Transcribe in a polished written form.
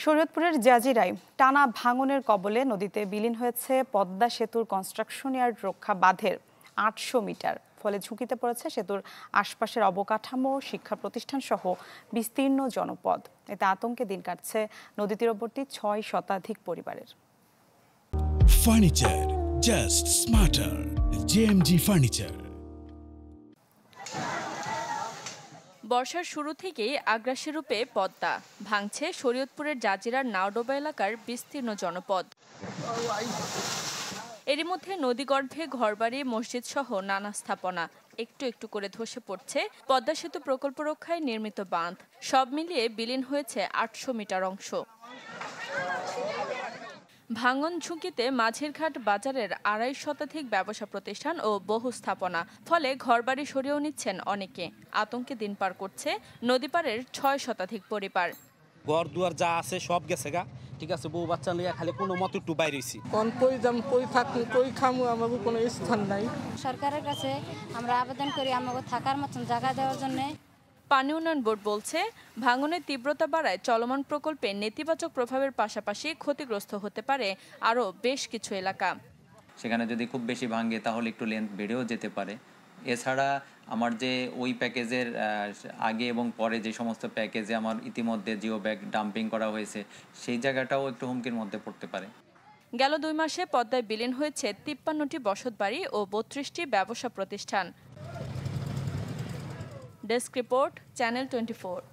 শরীয়তপুরের জাজিরায় টানা ভাঙনের কবলে নদীতে বিলীন হয়েছে পদ্মা সেতুর কনস্ট্রাকশন ইয়ার্ড রক্ষা বাঁধের ৮০০ মিটার। ফলে ঝুঁকিতে পড়েছে সেতুর আশপাশের অবকাঠামো, শিক্ষা প্রতিষ্ঠান সহ বিস্তীর্ণ জনপদ। এতে আতঙ্কে দিন কাটছে নদী তীরবর্তী ৬ শতাধিক পরিবারের। Furniture just smarter, JMG furniture. বর্ষার শুরু থেকেই আগ্রাসী রূপে পদ্মা ভাঙছে শরীয়তপুরের জাজিরার নাওডোবা এলাকার বিস্তীর্ণ জনপদ। এরই মধ্যে নদীগর্ভে ঘরবাড়ি, মসজিদ সহ নানা স্থাপনা একটু একটু করে ধসে পড়ছে পদ্মা সেতু প্রকল্প রক্ষায় নির্মিত বাঁধ। সব মিলিয়ে বিলীন হয়েছে ৮০০ মিটার অংশ। ভাঙন ঝুঁকিতে মাঝেরঘাট বাজারের ২৫ শতাধিক ব্যবসা প্রতিষ্ঠান ও বহু স্থাপনা। ফলে ঘরবাড়ি সরিয়েও নিচ্ছেন অনেকে। আতঙ্কে দিন পার করছে নদীপাড়ের ৬ শতাধিক পরিবার। ঘর দুয়ার যা আছে সব গেছে গা, ঠিক আছে। বউ বাচ্চা নিয়ে খালি কোনো মতো একটু বাইরে হইছি। কই খামু, আমাকে কোনো স্থান নাই। সরকারের কাছে আমরা আবেদন করি আমাকে থাকার মতন জায়গা দেওয়ার জন্য। পানি উন্নয়ন বোর্ড বলছে, ভাঙনের তীব্রতা বাড়ায় চলমান প্রকল্পে নেতিবাচক প্রভাবের পাশাপাশি ক্ষতিগ্রস্ত হতে পারে আরও বেশ কিছু এলাকা। সেখানে যদি খুব বেশি ভাঙে তাহলে একটু লেন্থ বেড়েও যেতে পারে। এছাড়া আমার যে ওই প্যাকেজের আগে এবং পরে যে সমস্ত প্যাকেজে আমার ইতিমধ্যে জিও ব্যাগ ডাম্পিং করা হয়েছে, সেই জায়গাটাও একটু হুমকির মধ্যে পড়তে পারে। গেল ২ মাসে পদ্মায় বিলীন হয়েছে ৫৩টি বসতবাড়ি ও ৩২টি ব্যবসা প্রতিষ্ঠান। Desk report, channel 24।